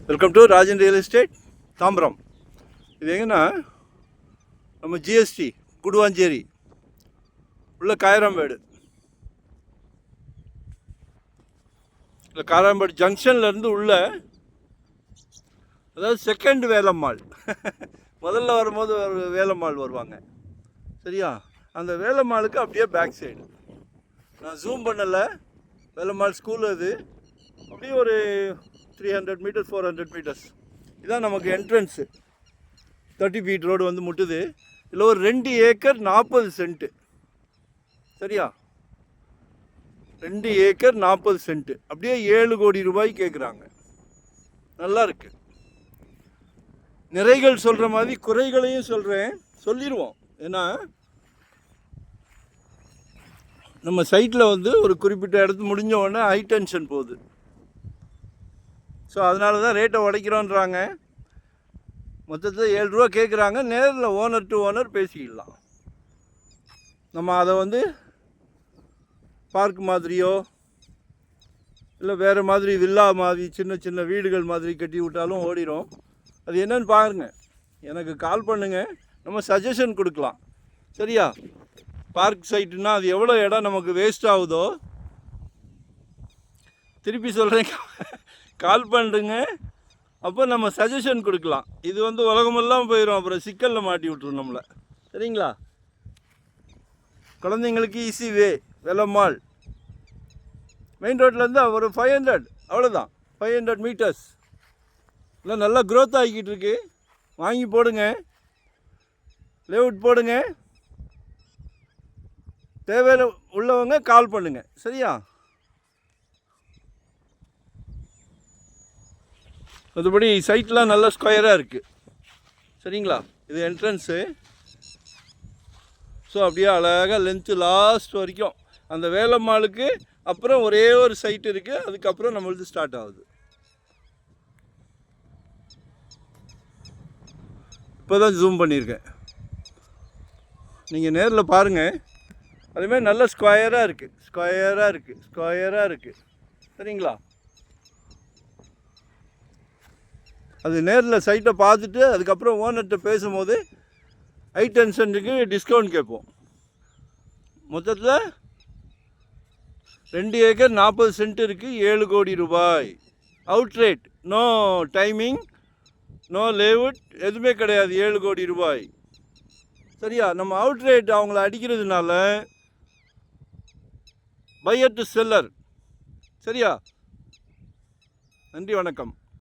Welcome to Rajan real estate Tambaram. இது எங்கன்னா நம்ம ஜிஎஸ்டி குடுவாஞ்சேரி உள்ள காயராம்பேடு, இல்லை காயராம்பேடு ஜங்ஷன்லேருந்து உள்ள, அதாவது செகண்ட் வேலம்மாள். முதல்ல வரும்போது வேலம்மாள் வருவாங்க, சரியா? அந்த வேலம்மாளுக்கு அப்படியே பேக் சைடு நான் ஜூம் பண்ணலை. வேலம்மாள் ஸ்கூல் அது அப்படியே ஒரு 300 மீட்டர்ஸ் 400 மீட்டர்ஸ். இதான் நமக்கு என்ட்ரன்ஸு. 30 ஃபீட் ரோடு வந்து முட்டுது. இதில் ஒரு 2 ஏக்கர் 40 சென்ட்டு, சரியா? 2 ஏக்கர் 40 சென்ட்டு, அப்படியே 7 கோடி ரூபாய் கேட்குறாங்க. நல்லா இருக்கு. நிறைகள் சொல்கிற மாதிரி குறைகளையும் சொல்லிடுவோம். ஏன்னா நம்ம சைட்டில் வந்து ஒரு குறிப்பிட்ட இடத்து முடிஞ்ச உடனே ஹை டென்ஷன் போகுது. ஸோ அதனால தான் ரேட்டை உடைக்கிறோன்றாங்க. மொத்தத்தில் 7 ரூபா கேட்குறாங்க. நேரில் ஓனர் டு ஓனர் பேசிக்கலாம். நம்ம அதை வந்து பார்க் மாதிரியோ இல்லை வேறு மாதிரி வில்லா மாதிரி சின்ன சின்ன வீடுகள் மாதிரி கட்டி விட்டாலும் ஓடிடும். அது என்னன்னு பாருங்கள், எனக்கு கால் பண்ணுங்கள், நம்ம சஜஷன் கொடுக்கலாம், சரியா? பார்க் சைட்டுன்னா அது எவ்வளோ இடம் நமக்கு வேஸ்ட் ஆகுதோ, திருப்பி சொல்கிறேன், கால் பண்ணுறங்க. அப்போ நம்ம சஜஷன் கொடுக்கலாம். இது வந்து உலகமெல்லாம் போயிடும், அப்புறம் சிக்கலில் மாட்டி விட்ரும் நம்மளை, சரிங்களா? குழந்தைங்களுக்கு ஈஸி வே. வேலம்மாள் மெயின் ரோட்லேருந்து ஒரு 500, அவ்வளோதான், 500 மீட்டர்ஸ். இல்லை நல்லா க்ரோத் ஆகிக்கிட்டு இருக்கு. வாங்கி போடுங்க, லேஅவுட் போடுங்க. தேவையில்ல உள்ளவங்க கால் பண்ணுங்கள், சரியா? அதுபடி சைட்லாம் நல்லா ஸ்கொயராக இருக்குது, சரிங்களா? இது என்ட்ரன்ஸு. ஸோ அப்படியே அழகாக லென்த்து லாஸ்ட் வரைக்கும் அந்த வேலம்மாளுக்கு அப்புறம் ஒரே ஒரு சைட் இருக்குது. அதுக்கப்புறம் நம்மளுக்கு ஸ்டார்ட் ஆகுது. இப்போ தான் ஜூம் பண்ணியிருக்கேன், நீங்கள் நேரில் பாருங்கள். அதுமாதிரி நல்ல ஸ்கொயராக இருக்குது, சரிங்களா? அது நேரில் சைட்டை பார்த்துட்டு அதுக்கப்புறம் ஓனர்கிட்ட பேசும்போது ஹை டென்ஷனுக்கு டிஸ்கவுண்ட் கேட்போம். மொத்தத்தில் 2 ஏக்கர் 40 சென்ட் இருக்குது, 7 கோடி ரூபாய். Outright, no timing, no layout, எதுவுமே கிடையாது. 7 கோடி ரூபாய், சரியா? நம்ம அவுட் ரேட் அவங்கள அடிக்கிறதுனால பையர் டு செல்லர், சரியா? நன்றி, வணக்கம்.